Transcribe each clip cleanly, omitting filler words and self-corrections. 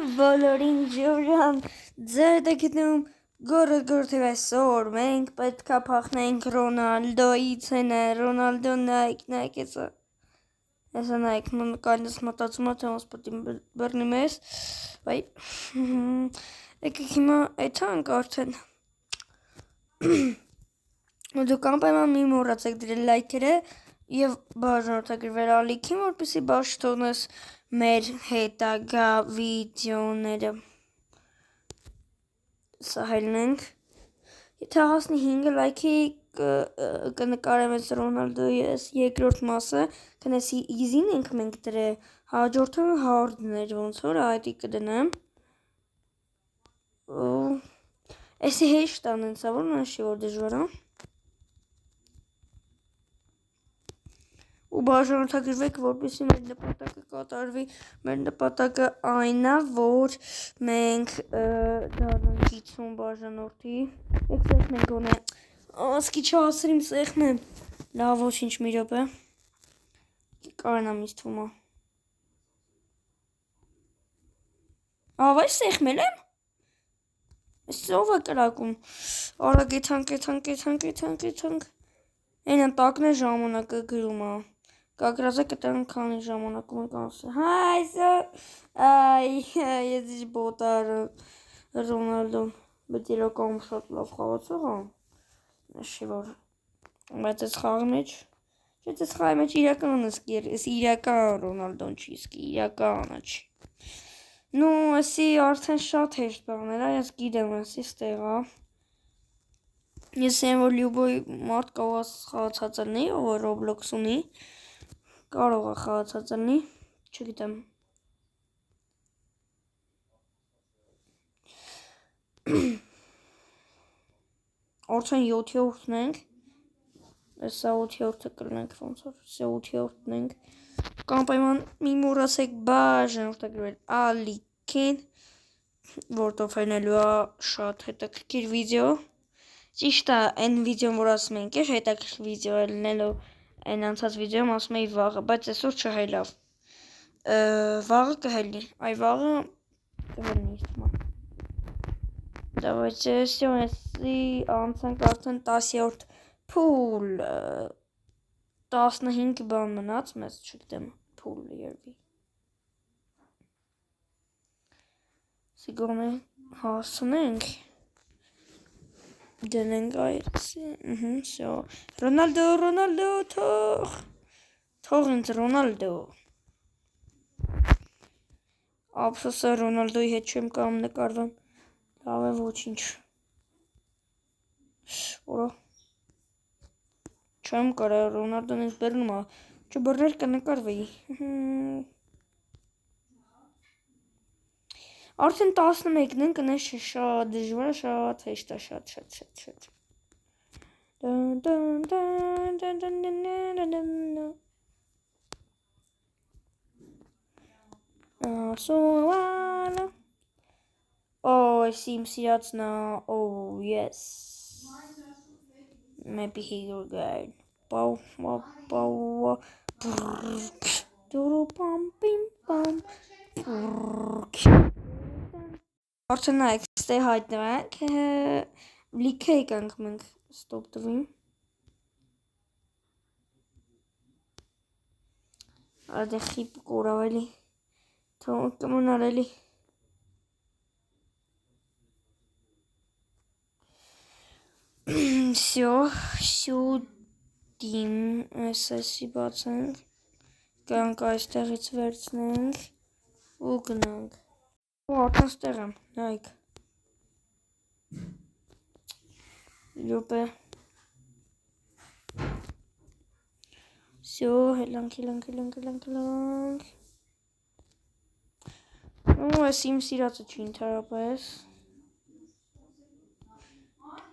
Բոլորին ջուրան, ձեր դեկիտնում գորգորթիվ այսօր, մենք պետքա պախնենք Ռոնալդոյի ցենը, Ռոնալդոն նայք եսա նայք, կալնս մտացում է, թե ոնց պետք է բռնի մեզ, վայ, եկեք հիմա այդանք արդեն, դուք անպայման մի մոռացեք դրել լայքերը և բաժանորդագրվել ալիքին, որպեսզի բաց թողնես մեր հետագա վիդեոները, սա հայլնենք, եթե հասնի 5 լայքի կնկարեմ ես Ռոնալդոյի երկրորդ մասը, կնեսի իզին ենք մենք դրե, հաջորդը 100 դներ ոնց որ այդի կդնեմ, էսի հեշտ անենց, որ նաշի որ դժվար, ու բաժանորդագրվեք, որպեսզի մեր նպատակը կատարվի, մեր նպատակը այն է, որ մենք դառնանք 50 բաժանորդի, եք սեղմենք գոնե, ասկի չհասրիմ սեղմեմ, լավ ոչինչ մի րոպե, կարենամ ինձ թվում է, ավայ սեղմել եմ, ես ով է կրակում, արագ եթանք, այնն տակն է ժամանակը գրում է, կագրազը կտեղն քանի ժամանակում ենք անսը, այ, ես իչ բոտարը, Ռոնալդոն, բայց իրականում շատ լավ խաղացող է, նշի որ, բայց ես խաղի մեջ, ես խաղի մեջ իրական Ռոնալդոն չի, իսկի իրականը չի, նու, եսի արդեն շատ հեշտ բաղներ, ես գիտեմ եսի ստեղա, ես եմ որ լյուբոյ մարդ կաղաց խաղացածալնի, ով Roblox ունի, կարող է խաղացածալնի, չգիտեմ, արդեն 7-որդն ենք, սա 8-որդը կլնենք ոնց որ, սա 8-որդն ենք, կանպայման մի մոռացեք բաժանորդագրվել ալիքին, որտով հենելու է շատ հետաքրքիր վիդեո, ճիշտ է այն վիդեոն որ ասում ենք է հետաքրքիր վիդեո է լնելու այն անցած վիդեոում ասում էի վաղը, բայց այսօր չհայլավ, վաղը կհելնի, այ վաղը կհելնի իստմա, դավայցե եսի անցանք արդեն 10-յորդ պուլ, 15 բան մնաց մեզ չգտեմ պուլ երվի, սիգոն է հասնենք, դնենք այրսի, Ռոնալդո, թող ինձ Ռոնալդո, ապսոսը Ռոնալդոյի հետ չեմ կամ նկարվեմ, լավ է ոչինչ, որա, չեմ կարա Ռոնալդոն ինձ բերնում է, չբրներ կնկարվեի, արդեն 11-ն ենք, նես շատ դժվար, շատ հեշտ է, շատ, այս իմ սիրածն է, yes, maybe he will go, արդեն նայք, ստե հայտնվենք, լիքը եկանք մենք ստոպ տվին, արդե խիպ կորավ էլի, թող կմնար էլի, սյուդիմ, այսի բացենք, կանք այստեղից վերցնենք, ու գնանք, ու արդեն ստեղ եմ, նայք, լյուպ է, սյո, հելանք, ու ես իմ սիրածը չի ընդհարապես,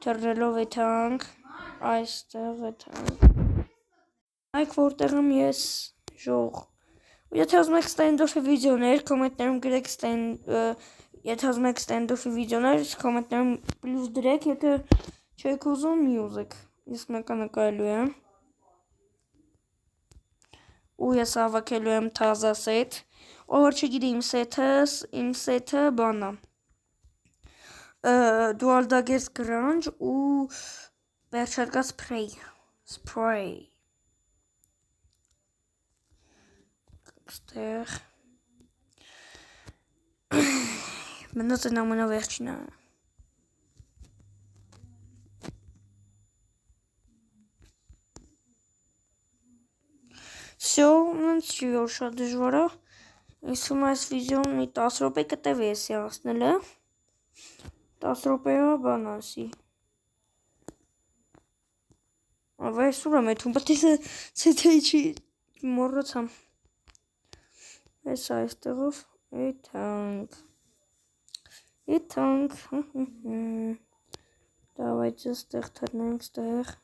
թրնելով եթանք, այստեղ եթանք, այք որտեղ եմ ես ժող, եթե ուզում եք ստենդոֆի վիդեոներ, կոմենտներում գրեք եթե ուզում եք ստենդոֆի վիդեոներ, կոմենտներում պլյուս դրեք, եթե չեք ուզում մի ուզեք, ես մեկը նկայելու եմ, ու ես հավաքելու եմ թազասետ, Ով չգիտի իմ սեթը բանա։ Dual Daggers Grange ու վերջարկա Spray։ Ստեղ մնաց այն ամենավերջինը։ Всё, ոնց չի որ շատ դժվար է։ Իսում այս վիդեոն մի 10 րոպե կտևի էսի անցնելը։ 10 րոպեա բան ասի։ Ավայ սուրա մեթում պետք է սեթեյի մոռացամ։ Այս այստեղով Եթանք։ Давайте ստեղ թռնենք ստեղ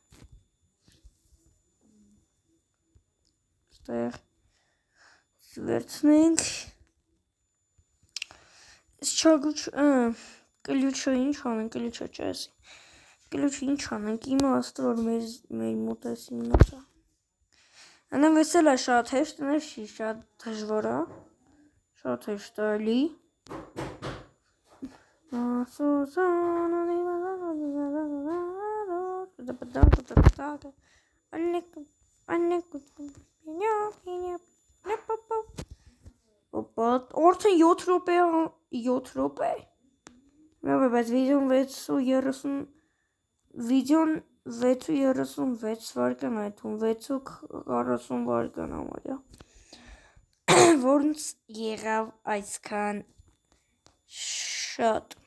վերցնենք Չագուչ կլյուչը ինչ անենք կլյուչը չես կլյուչը ինչ անենք իմաստը որ մեր մոտ է սիմնոցը անեմ վեսել է շատ հեշտ չի շատ դժվար է շատ հեշտ է էլի Արդեն 7 րոպե 7 րոպե բայց վիդեոն 6:36 վայրկյան է այդում 6:40 վայրկյան համարյա ոնց եղավ այսքան շատ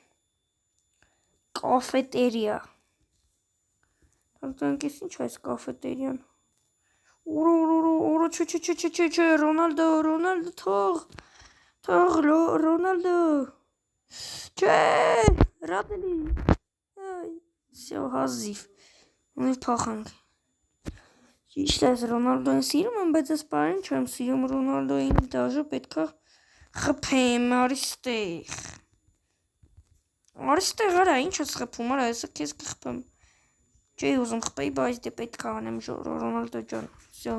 կաֆետերիա Տանտանքես ինչ այս կաֆետերիան Ուրո չէ Ռոնալդո թող Ռոնալդո չէ ռադելի всё հազիվ ունի փախանք ճիշտ է Ռոնալդոին սիրում եմ բայց այս բանին չեմ սիրում Ռոնալդոին դաժե պետքա խփեմ արստեղ արա ինչ ես խփում արա հեսա քեզ կխփեմ Չէի ուզում խփեի բայց դե պետք է անեմ Ռոնալդո ջան всё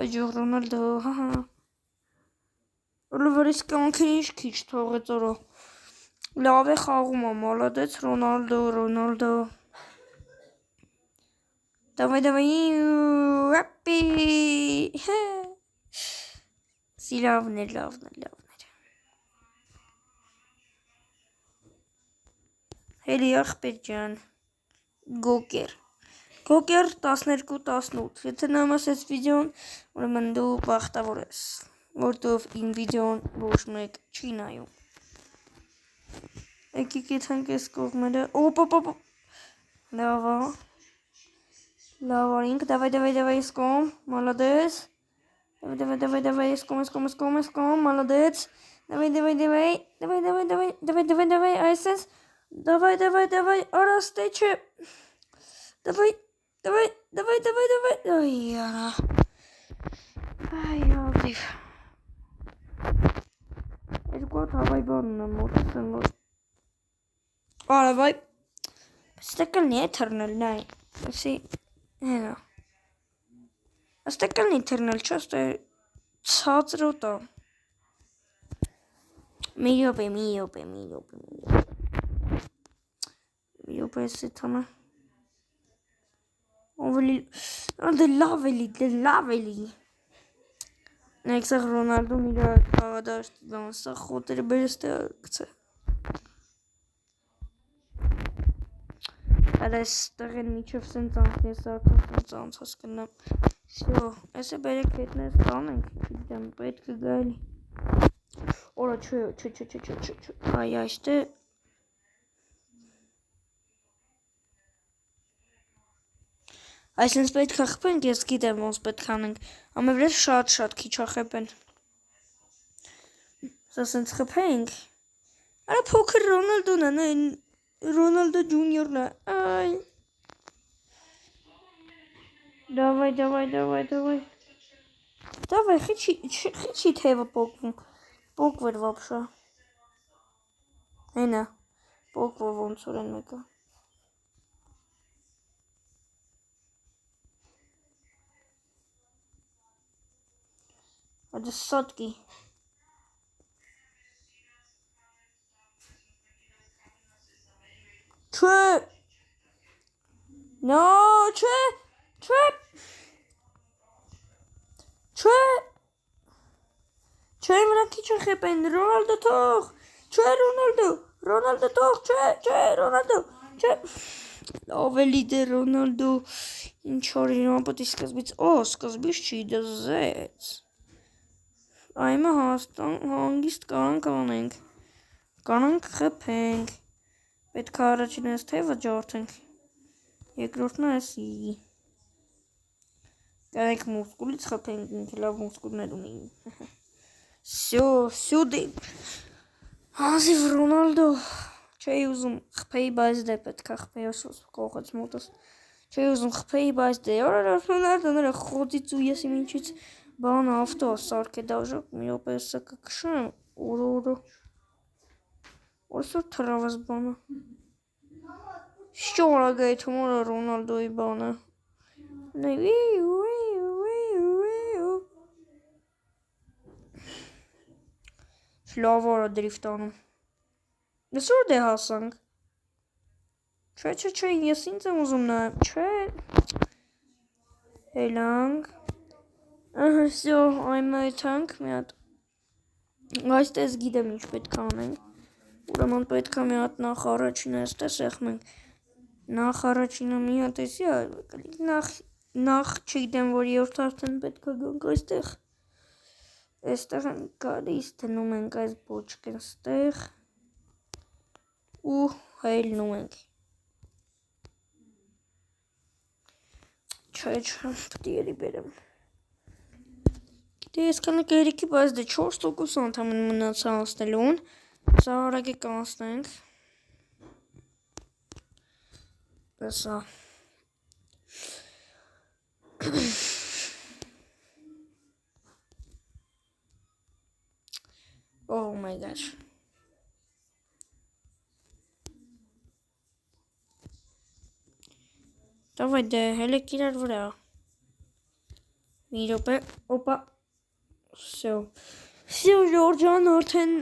այժմ Ռոնալդո հահա Լվերից կանքին ինչ քիչ թողեց օրը լավ է խաղում է մոլոդեց Ռոնալդո Давай ապի Սիրավն է Հելի ախպեր ջան Գոկեր 12-18 Եթե նամաս ես վիդեոն ուրեմն դու բախտավոր ես որտով իմ վիդեոն ոչ մեկ չի նայում Եկեք եթանք ես կողմերը Լավ ինք Давай ես կողմ Մալադես Давай ես կողմ Մալադես Давай այսես Давай արաստե չէ Давай Այ արա Այ ադիվ Երկու հավայ բանն եմ մոտս եմ որ Արա վայ Ստեկլնի է թրնել նայ Եսի հենա Ստեկլնի թրնել չա ստե Ցածրոտա Մի րոպե էսի թամը Դե լավ էլի Նայք սաղ Ռոնալդոն իր խաղադաշտի սաղ խոտերը բերես տեղ կցե Արա ես տղեն միչև սենց անքն ես արդան սենց անցած կնամ Всё, էսը բերեք հետներս տանենք Չիդեմ, պետք է գայլի Օրա չէ Այ այստե Այսինց պետք է խպենք, ես գիտեմ ոնց պետք անենք Ամեվրես շատ քիչ ախեպեն Սա սենց խպենք Արա փոքր Ռոնալդոն է Ռոնալդո ջունիորն է Այ Давай խիչի թևը պոկվեր վապշա Հենա պոկվոր ոնց որ են մեկը Ադը սոտկի Չէ։ No, չէ։ Չէ։ Չէ։ Չէ, մնա քիչ են խեպեն, Ռոնալդո թող։ Չէ, Ռոնալդո թող, չէ, Ռոնալդո։ Չէ։ Ով է լիդեր Ռոնալդո։ Ինչ որ իրան պետք է սկզբից չի դզեց։ Այմը հանգիստ կանենք։ Կանանք խփենք։ Պետք է առաջինը թևը ջարդենք։ Երկրորդն էսի։ Կանենք մուսկուլից խփենք, ինքը լավ մուսկուլներ ունի։ Սյուդի։ Հազիվ Ռոնալդո։ Չէի ուզում խփեի, բայց դե պետք է խփեի ասոս կողից մոտս։ Չէի ուզում խփեի, բայց դե Ռոնալդոն նրա խոծից ու ես իմ ինչից բան ավտո սարքե դաժակ մի րոպե սա կքշեմ օրը։ Որսոր թրավս բանը։ Շորա գայթում օր Ռոնալդոյի բանը։ Լավ օր դրիֆտ անում։ Այսօր դե հասանք։ Չէ, ես ինձ եմ ուզում նայեմ, չէ։ Հելանք։ Ահա, всё, այմը եթանք մի հատ։ Այստես գիտեմ ինչ պետք է անենք։ Ուրեմն պետք է մի հատ նախ առաջինը այստես եղմենք։ Նախ առաջինը մի հատ էսի նախ չգիտեմ որ երրորդ արդեն պետք է գանք այստեղ։ Այստեղ ենք գալիս, դնում ենք այս բոճկեն ստեղ ու հայլնում ենք։ Չէ, պետք է ելի բերեմ։ Դե ես կանը կերիքի, բայց դե 4% անդամն մնացա անցնելուն, սա արագ է կանցնենք։ Սա։ Oh my gosh. Давай, դե հելեք իրար վրա։ Մի րոպե, օպա։ Всё, Ժորջան, արդեն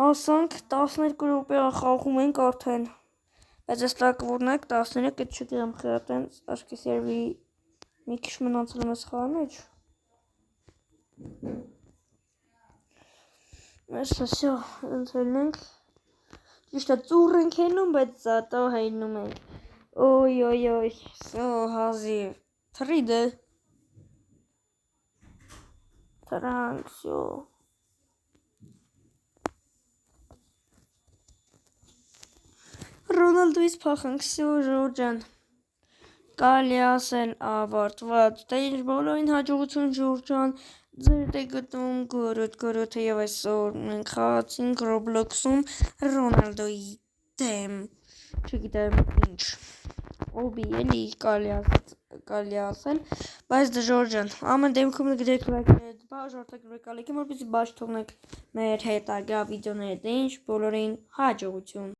հասանք 12 րոպե խաղում ենք արդեն։ Բայց այս տակվորնակ 13 այդ չգրամ խրատեն, աշկի սերվի մի քիչ մնացել եմ այս խաղի մեջ։ Այսա, всё, ընթելնենք։ Ճիշտ է ծուռ ենք հելնում, բայց զատո հելնում ենք։ Օյ, всё, հազիվ։ Թռի դե։ Թրանք, всё։ Ռոնալդոից փախանք, всё, Ժորջան։ Կարելի ասել ավարտված։ Դե ինչ բոլորին հաջողություն Ժորջան։ Ձեր դե գտնում գորոդ եւ այսօր մենք խաղացինք Roblox-ում Ռոնալդոյի դեմ։ Չգիտեմ ինչ։ Օբի էլի կարելի ասել, բայց դե Ժորջան, ամեն դեպքում գրեք լայքներ, բաժարտեք լայքին, որպեսզի բաց թողնեք մեր հետագա վիդեոները, դե ինչ բոլորին հաջողություն։